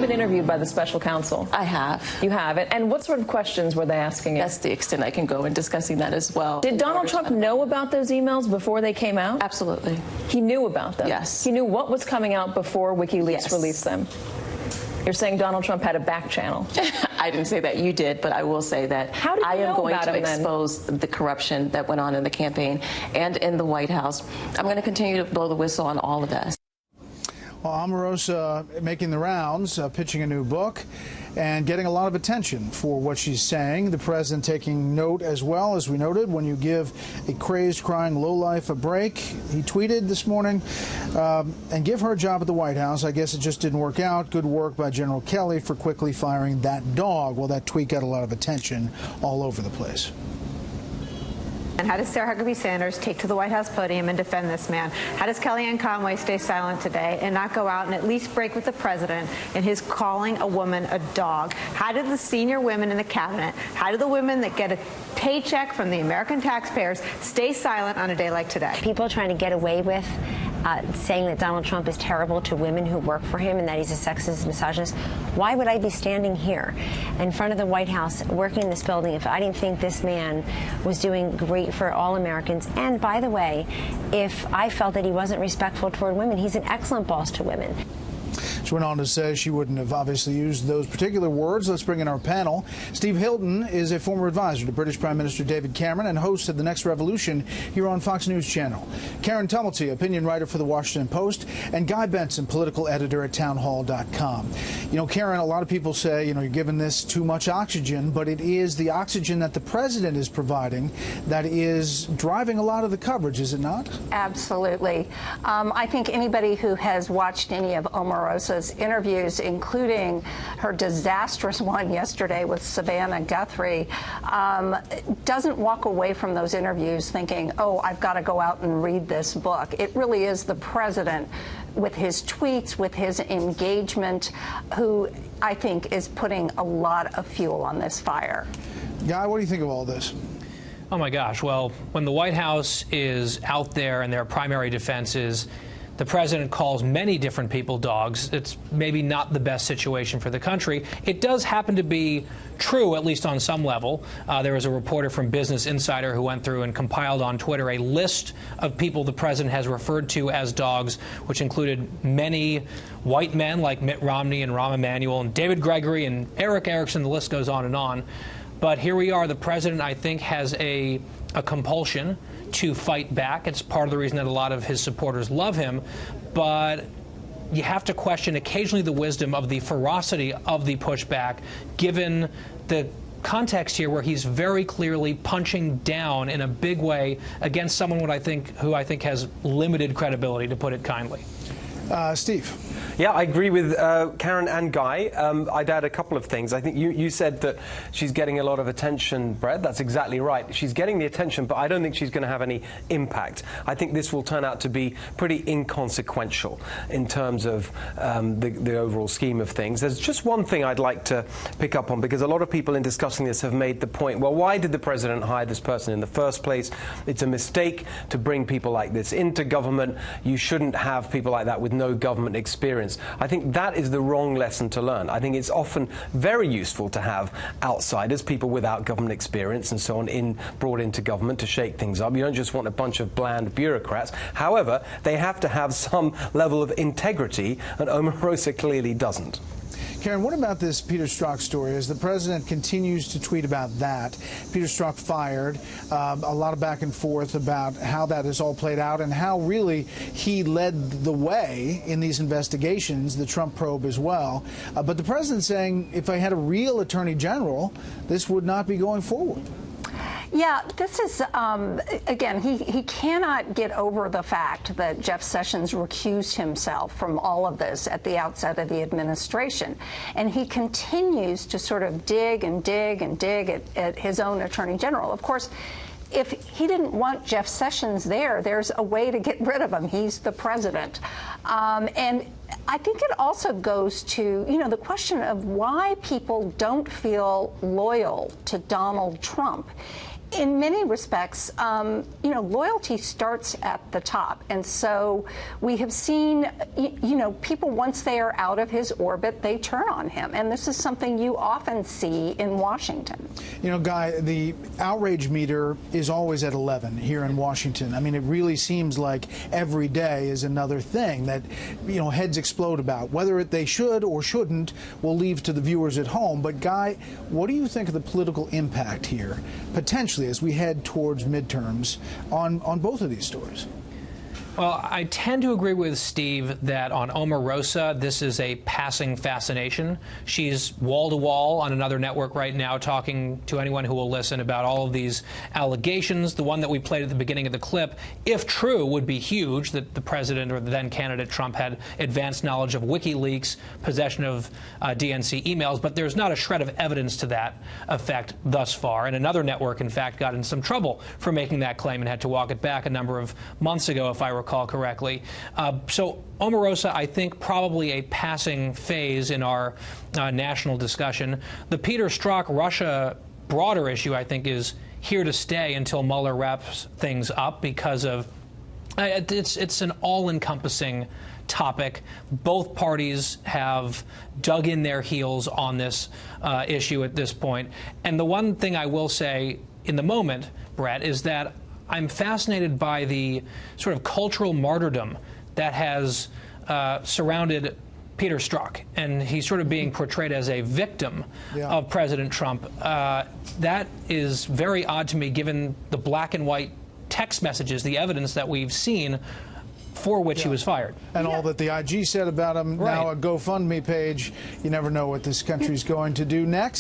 been interviewed by the special counsel? I have. You have. And what sort of questions were they asking you? That's the extent I can go in discussing that as well. Did Donald Trump know about those emails before they came out? Absolutely. He knew about them? Yes. He knew what was coming out before WikiLeaks released them? You're saying Donald Trump had a back channel? I didn't say that. You did, but I will say that I am going to expose the corruption that went on in the campaign and in the White House. I'm going to continue to blow the whistle on all of this. Well, Omarosa making the rounds, pitching a new book, and getting a lot of attention for what she's saying. The president taking note as well, as we noted, when you give a crazed, crying lowlife a break. He tweeted this morning, and give her a job at the White House. I guess it just didn't work out. Good work by General Kelly for quickly firing that dog. Well, that tweet got a lot of attention all over the place. And how does Sarah Huckabee Sanders take to the White House podium and defend this man? How does Kellyanne Conway stay silent today and not go out and at least break with the president in his calling a woman a dog? How do the senior women in the cabinet, how do the women that get a paycheck from the American taxpayers stay silent on a day like today? People trying to get away with saying that Donald Trump is terrible to women who work for him and that he's a sexist, misogynist. Why would I be standing here in front of the White House working in this building if I didn't think this man was doing great for all Americans? And by the way, if I felt that he wasn't respectful toward women, he's an excellent boss to women. She went on to say she wouldn't have obviously used those particular words. Let's bring in our panel. Steve Hilton is a former advisor to British Prime Minister David Cameron and host of The Next Revolution here on Fox News Channel. Karen Tumulty, opinion writer for The Washington Post, and Guy Benson, political editor at townhall.com. You know, Karen, a lot of people say, you're giving this too much oxygen, but it is the oxygen that the president is providing that is driving a lot of the coverage, is it not? Absolutely. I think anybody who has watched any of Omarosa's interviews, including her disastrous one yesterday with Savannah Guthrie, doesn't walk away from those interviews thinking, oh, I've got to go out and read this book. It really is the president, with his tweets, with his engagement, who I think is putting a lot of fuel on this fire. Guy, what do you think of all this? Oh, my gosh. Well, when the White House is out there and their primary defense is the president calls many different people dogs, it's maybe not the best situation for the country. It does happen to be true, at least on some level. There was a reporter from Business Insider who went through and compiled on Twitter a list of people the president has referred to as dogs, which included many white men like Mitt Romney and Rahm Emanuel and David Gregory and Eric Erickson. The list goes on and on. But here we are. The president, I think, has a compulsion to fight back. It's part of the reason that a lot of his supporters love him. But you have to question occasionally the wisdom of the ferocity of the pushback, given the context here where he's very clearly punching down in a big way against someone who I think has limited credibility, to put it kindly. Steve. Yeah, I agree with Karen and Guy. I'd add a couple of things. I think you said that she's getting a lot of attention, Brett. That's exactly right. She's getting the attention, but I don't think she's going to have any impact. I think this will turn out to be pretty inconsequential in terms of the overall scheme of things. There's just one thing I'd like to pick up on, because a lot of people in discussing this have made the point, well, why did the president hire this person in the first place? It's a mistake to bring people like this into government. You shouldn't have people like that with no government experience. I think that is the wrong lesson to learn. I think it's often very useful to have outsiders, people without government experience and so on, brought into government to shake things up. You don't just want a bunch of bland bureaucrats. However, they have to have some level of integrity, and Omarosa clearly doesn't. Karen, what about this Peter Strzok story? As the president continues to tweet about that, Peter Strzok fired, a lot of back and forth about how that is all played out and how really he led the way in these investigations, the Trump probe as well. But the president saying if I had a real attorney general, this would not be going forward. Yeah, this is, again, he cannot get over the fact that Jeff Sessions recused himself from all of this at the outset of the administration. And he continues to sort of dig and dig and dig at his own attorney general. Of course, if he didn't want Jeff Sessions there's a way to get rid of him. He's the president. And I think it also goes to, the question of why people don't feel loyal to Donald Trump. in many respects, you know, loyalty starts at the top. And so we have seen, you know, people, once they are out of his orbit, they turn on him. And this is something you often see in Washington. You know, Guy, the outrage meter is always at 11 here in Washington. I mean, it really seems like every day is another thing that, you know, heads explode about. Whether they should or shouldn't, we'll leave to the viewers at home. But, Guy, what do you think of the political impact here, potentially, as we head towards midterms on both of these stories? Well, I tend to agree with Steve that on Omarosa, this is a passing fascination. She's wall-to-wall on another network right now talking to anyone who will listen about all of these allegations. The one that we played at the beginning of the clip, if true, would be huge, that the president or the then-candidate Trump had advanced knowledge of WikiLeaks, possession of DNC emails, but there's not a shred of evidence to that effect thus far. And another network, in fact, got in some trouble for making that claim and had to walk it back a number of months ago, if I recall correctly. So Omarosa, I think, probably a passing phase in our national discussion. The Peter Strzok Russia broader issue, I think, is here to stay until Mueller wraps things up because of it's an all-encompassing topic. Both parties have dug in their heels on this issue at this point. And the one thing I will say in the moment, Brett, is that I'm fascinated by the sort of cultural martyrdom that has surrounded Peter Strzok, and he's sort of being portrayed as a victim of President Trump. That is very odd to me, given the black and white text messages, the evidence that we've seen for which he was fired. And all that the IG said about him, now a GoFundMe page. You never know what this country's going to do next.